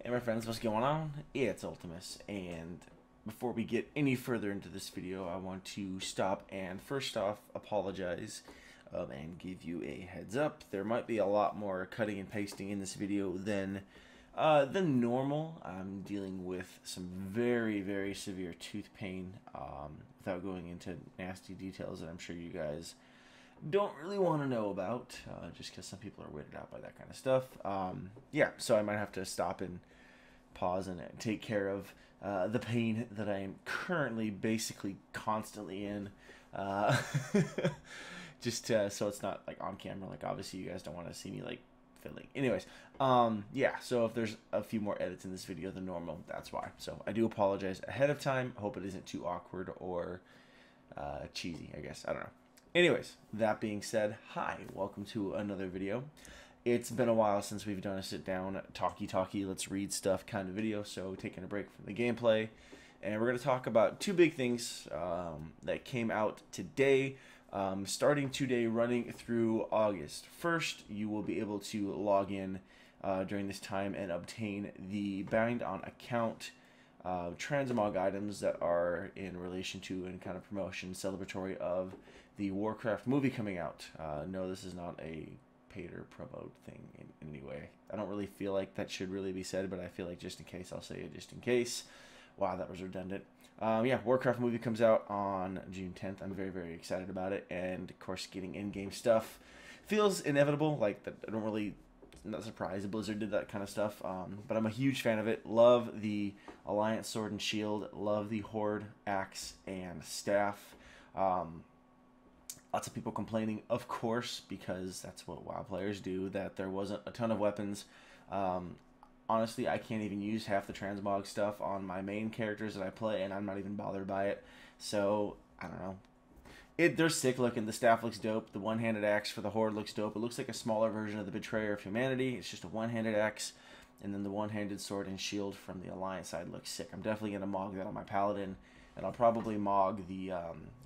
Hey my friends, what's going on? It's Ultimus, and before we get any further into this video, I want to stop and first off apologize and give you a heads up. There might be a lot more cutting and pasting in this video than normal. I'm dealing with some very severe tooth pain without going into nasty details that I'm sure you guys don't really want to know about, just because some people are weirded out by that kind of stuff. Yeah, so I might have to stop and pause and take care of the pain that I am currently basically constantly in. Just so it's not like on camera. Like obviously you guys don't want to see me like fiddling. Anyways, yeah. So if there's a few more edits in this video than normal, that's why. So I do apologize ahead of time. Hope it isn't too awkward or cheesy. I guess I don't know. Anyways, that being said, hi, welcome to another video. It's been a while since we've done a sit-down, talky, let's read stuff kind of video, so taking a break from the gameplay. And we're going to talk about two big things that came out today, starting today, running through August. First, you will be able to log in during this time and obtain the Bind on Account Transmog items that are in relation to and kind of promotion celebratory of the Warcraft movie coming out. No, this is not a paid or promote thing in any way. I don't really feel like that should really be said, but I feel like just in case, I'll say it just in case. Wow, that was redundant. Yeah, Warcraft movie comes out on June 10th. I'm very excited about it, and of course getting in-game stuff feels inevitable. Like, that I don't really, not surprised Blizzard did that kind of stuff, but I'm a huge fan of it. Love the Alliance Sword and Shield, love the Horde Axe and Staff. Lots of people complaining, of course, because that's what WoW players do, that there wasn't a ton of weapons. Honestly, I can't even use half the Transmog stuff on my main characters that I play, and I'm not even bothered by it. So, I don't know. They're sick looking. The staff looks dope. The one-handed axe for the Horde looks dope. It looks like a smaller version of the Betrayer of Humanity. It's just a one-handed axe. And then the one-handed sword and shield from the Alliance side looks sick. I'm definitely going to mog that on my Paladin. And I'll probably mog the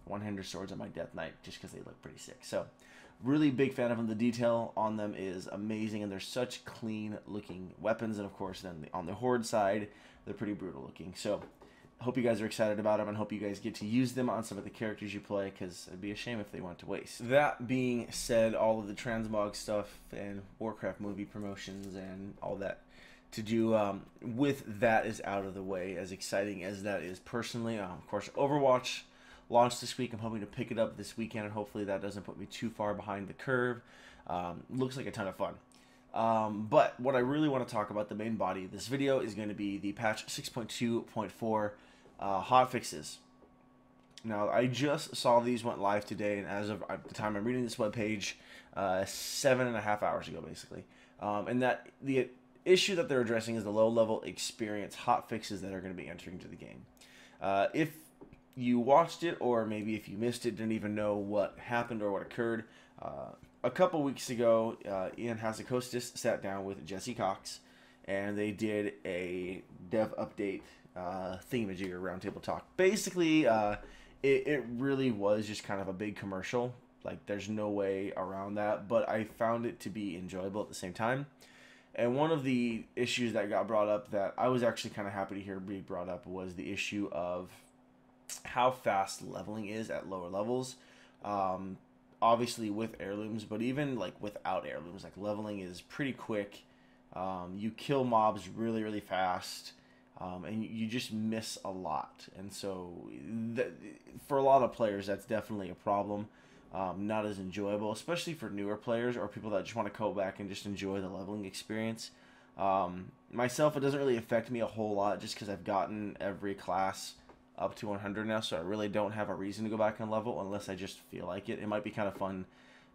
one-handed swords on my Death Knight just because they look pretty sick. So, really big fan of them. The detail on them is amazing, and they're such clean-looking weapons. And, of course, then on the Horde side, they're pretty brutal-looking. So, I hope you guys are excited about them, and hope you guys get to use them on some of the characters you play, because it'd be a shame if they went to waste. That being said, all of the Transmog stuff and Warcraft movie promotions and all that to do with that is out of the way, as exciting as that is personally. Of course, Overwatch launched this week. I'm hoping to pick it up this weekend, and hopefully that doesn't put me too far behind the curve. Looks like a ton of fun. But what I really want to talk about, the main body of this video, is going to be the patch 6.2.4 hotfixes. Now, I just saw these went live today, and as of the time I'm reading this webpage, 7.5 hours ago, basically. And that the issue that they're addressing is the low-level experience hotfixes that are going to be entering into the game. If you watched it, or maybe if you missed it, didn't even know what happened or what occurred, a couple weeks ago, Ian Hazzikostas sat down with Jesse Cox, and they did a dev update thingamajigger roundtable talk. Basically, it really was just kind of a big commercial. Like, there's no way around that, but I found it to be enjoyable at the same time. And one of the issues that got brought up that I was actually kind of happy to hear be brought up was the issue of how fast leveling is at lower levels. Obviously with heirlooms, but even like without heirlooms, like leveling is pretty quick. You kill mobs really fast, and you just miss a lot. And so for a lot of players, that's definitely a problem. Not as enjoyable, especially for newer players or people that just want to go back and just enjoy the leveling experience. Myself, it doesn't really affect me a whole lot just because I've gotten every class up to 100 now, so I really don't have a reason to go back and level unless I just feel like it. It might be kind of fun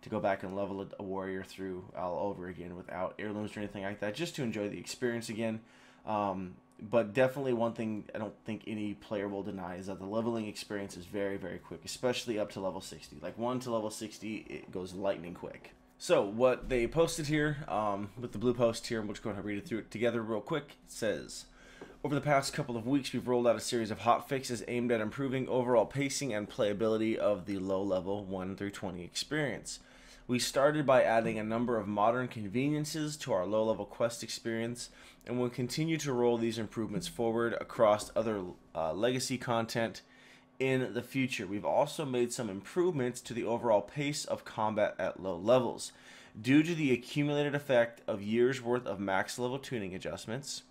to go back and level a warrior through all over again without heirlooms or anything like that, just to enjoy the experience again. But definitely one thing I don't think any player will deny is that the leveling experience is very quick, especially up to level 60. Like 1 to level 60, it goes lightning quick. So what they posted here, with the blue post here, I'm just going to read it through it together real quick. It says, over the past couple of weeks, we've rolled out a series of hotfixes aimed at improving overall pacing and playability of the low-level 1 through 20 experience. We started by adding a number of modern conveniences to our low-level quest experience, and will continue to roll these improvements forward across other legacy content in the future. We've also made some improvements to the overall pace of combat at low levels. Due to the accumulated effect of years worth of max level tuning adjustments,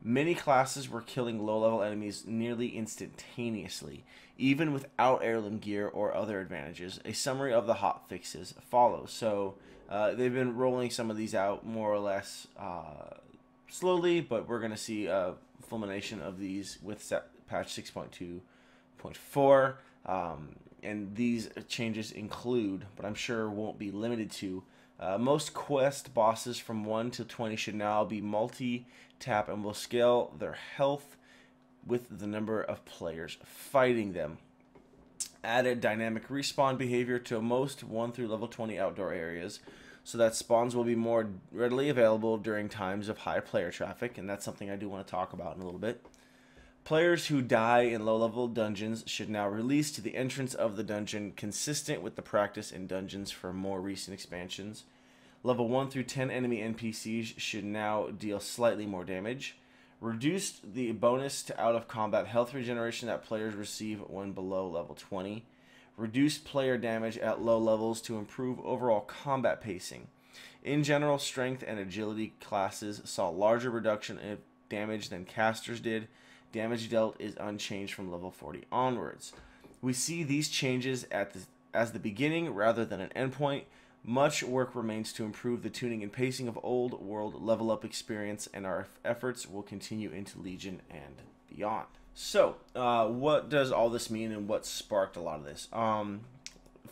many classes were killing low-level enemies nearly instantaneously, even without heirloom gear or other advantages. A summary of the hot fixes follows. So they've been rolling some of these out more or less slowly, but we're going to see a fulmination of these with patch 6.2.4. And these changes include, but I'm sure won't be limited to, most quest bosses from 1 to 20 should now be multi-tap and will scale their health with the number of players fighting them. Added dynamic respawn behavior to most 1 through level 20 outdoor areas, so that spawns will be more readily available during times of high player traffic, and that's something I do want to talk about in a little bit. Players who die in low-level dungeons should now release to the entrance of the dungeon, consistent with the practice in dungeons for more recent expansions. Level 1 through 10 enemy NPCs should now deal slightly more damage. Reduced the bonus to out-of-combat health regeneration that players receive when below level 20. Reduced player damage at low levels to improve overall combat pacing. In general, strength and agility classes saw larger reduction in damage than casters did. Damage dealt is unchanged from level 40 onwards. We see these changes as the beginning rather than an endpoint. Much work remains to improve the tuning and pacing of old world level up experience, and our efforts will continue into Legion and beyond. So, what does all this mean, and what sparked a lot of this?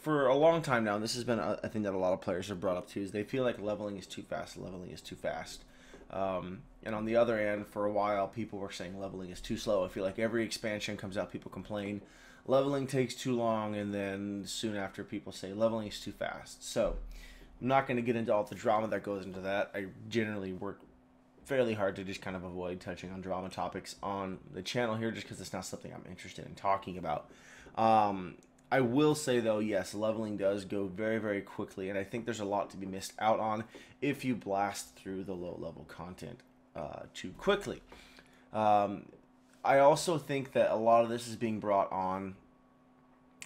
For a long time now, and this has been a thing that a lot of players have brought up too, is they feel like leveling is too fast. Leveling is too fast. And on the other end, for a while, people were saying leveling is too slow. I feel like every expansion comes out, people complain leveling takes too long, and then soon after, people say leveling is too fast. So, I'm not going to get into all the drama that goes into that. I generally work fairly hard to just kind of avoid touching on drama topics on the channel here, just because it's not something I'm interested in talking about. I will say, though, yes, leveling does go very, very quickly, and I think there's a lot to be missed out on if you blast through the low-level content too quickly. I also think that a lot of this is being brought on,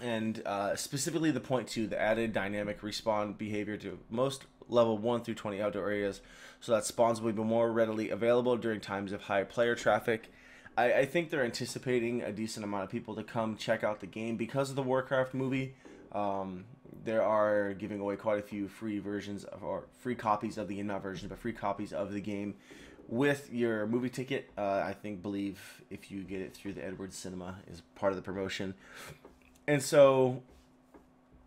and specifically the point 2, the added dynamic respawn behavior to most level 1 through 20 outdoor areas, so that spawns will be more readily available during times of high player traffic. I think they're anticipating a decent amount of people to come check out the game because of the Warcraft movie. They are giving away quite a few free versions or free copies of the in-app version, but free copies of the game with your movie ticket. Believe if you get it through the Edwards Cinema is part of the promotion. And so,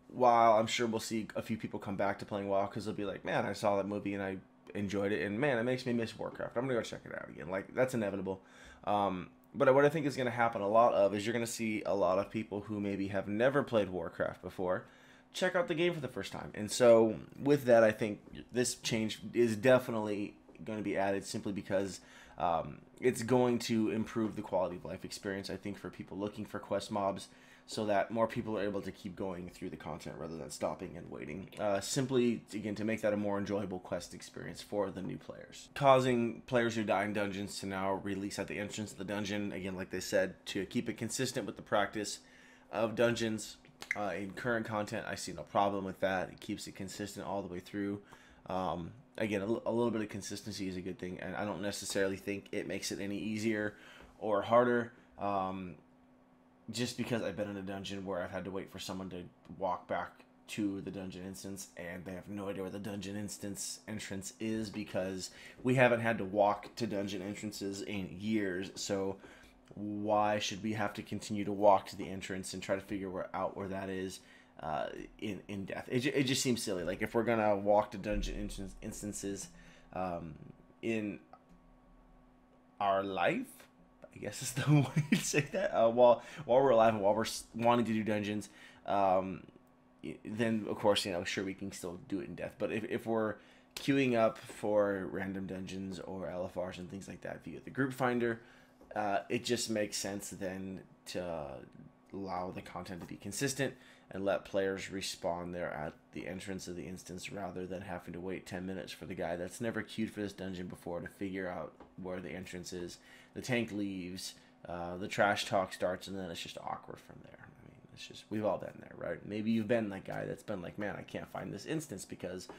while I'm sure we'll see a few people come back to playing WoW because they'll be like, man, I saw that movie and I enjoyed it, and man, it makes me miss Warcraft. I'm gonna go check it out again. Like, that's inevitable. But what I think is going to happen a lot of is you're going to see a lot of people who maybe have never played Warcraft before check out the game for the first time. And so with that, I think this change is definitely going to be added simply because it's going to improve the quality of life experience, I think, for people looking for quest mobs, so that more people are able to keep going through the content rather than stopping and waiting. Simply, again, to make that a more enjoyable quest experience for the new players. Causing players who die in dungeons to now release at the entrance of the dungeon, again, like they said, to keep it consistent with the practice of dungeons. In current content, I see no problem with that. It keeps it consistent all the way through. Again, a little bit of consistency is a good thing, and I don't necessarily think it makes it any easier or harder. Just because I've been in a dungeon where I've had to wait for someone to walk back to the dungeon instance, and they have no idea where the dungeon entrance is, because we haven't had to walk to dungeon entrances in years. So why should we have to continue to walk to the entrance and try to figure out where that is in death? It just seems silly. Like, if we're gonna walk to dungeon instances in our life, I guess is the way to say that, while we're alive and while we're wanting to do dungeons, then of course, sure, we can still do it in death. But if we're queuing up for random dungeons or LFRs and things like that via the group finder, it just makes sense then to allow the content to be consistent and let players respawn there at the entrance of the instance rather than having to wait 10 minutes for the guy that's never queued for this dungeon before to figure out where the entrance is. The tank leaves, the trash talk starts, and then it's just awkward from there. I mean, it's just, we've all been there, right? Maybe you've been that guy that's been like, man, I can't find this instance because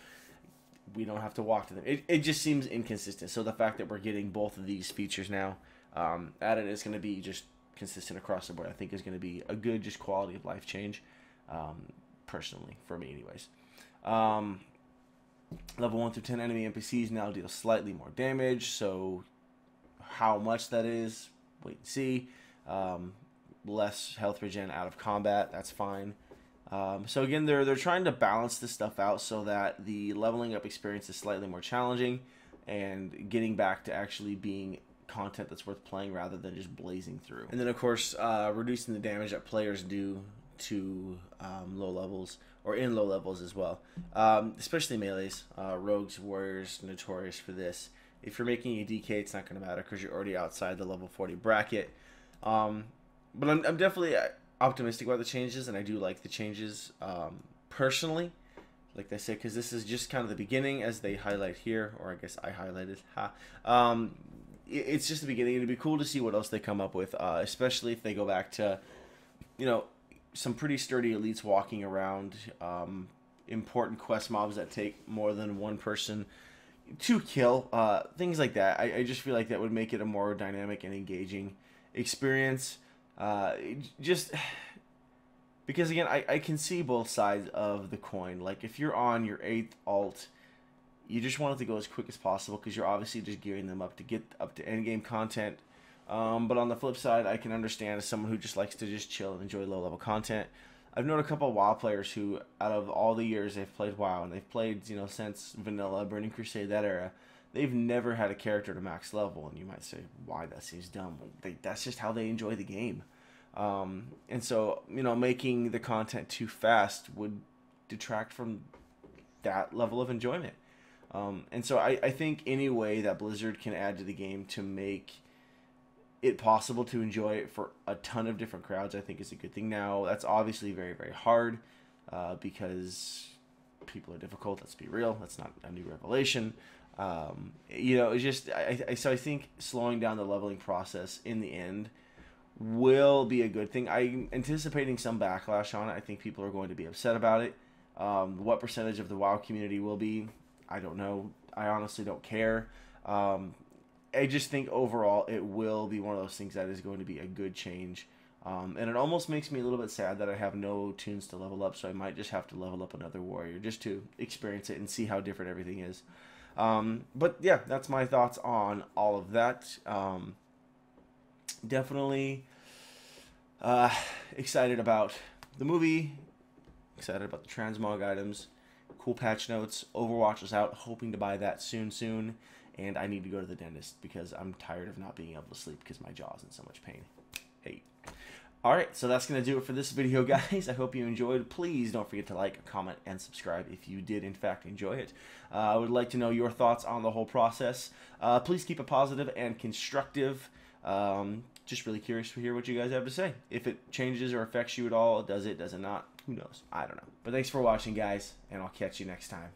we don't have to walk to them. It just seems inconsistent. So the fact that we're getting both of these features now added is going to be just consistent across the board. I think is going to be a good just quality of life change, personally, for me anyways. Level 1 through 10 enemy NPCs now deal slightly more damage, so how much that is, wait and see. Less health regen out of combat, that's fine. So again, they're trying to balance this stuff out so that the leveling up experience is slightly more challenging and getting back to actually being content that's worth playing rather than just blazing through. And then of course, reducing the damage that players do to low levels, or in low levels as well, especially melees. Rogues, warriors, notorious for this. If you're making a DK, it's not going to matter because you're already outside the level 40 bracket. But I'm definitely optimistic about the changes, and I do like the changes personally, like I said, because this is just kind of the beginning, as they highlight here, or I guess I highlighted. It's just the beginning. It'd be cool to see what else they come up with, especially if they go back to, you know, some pretty sturdy elites walking around, important quest mobs that take more than one person to kill, things like that. I just feel like that would make it a more dynamic and engaging experience. Just because, again, I can see both sides of the coin. Like, if you're on your 8th alt, you just want it to go as quick as possible because you're obviously just gearing them up to get up to endgame content. But on the flip side, I can understand as someone who just likes to just chill and enjoy low-level content. I've known a couple of WoW players who, out of all the years they've played WoW, and they've played, you know, since Vanilla, Burning Crusade, that era, they've never had a character to max level. And you might say, why? That seems dumb. Well, that's just how they enjoy the game. And so, you know, making the content too fast would detract from that level of enjoyment. And so I think any way that Blizzard can add to the game to make it possible to enjoy it for a ton of different crowds, I think is a good thing. Now, that's obviously very, very hard because people are difficult. Let's be real. That's not a new revelation. You know, it's just, so I think slowing down the leveling process in the end will be a good thing. I'm anticipating some backlash on it. I think people are going to be upset about it. What percentage of the WoW community will be, I don't know. I honestly don't care. I just think overall it will be one of those things that is going to be a good change. And it almost makes me a little bit sad that I have no tunes to level up, so I might just have to level up another warrior just to experience it and see how different everything is. But yeah, that's my thoughts on all of that. Definitely excited about the movie, excited about the Transmog items, cool patch notes. Overwatch is out, hoping to buy that soon. And I need to go to the dentist because I'm tired of not being able to sleep because my jaw's in so much pain. Hey. Alright, so that's going to do it for this video, guys. I hope you enjoyed. Please don't forget to like, comment, and subscribe if you did, in fact, enjoy it. I would like to know your thoughts on the whole process. Please keep it positive and constructive. Just really curious to hear what you guys have to say. If it changes or affects you at all, does it not? Who knows? I don't know. But thanks for watching, guys, and I'll catch you next time.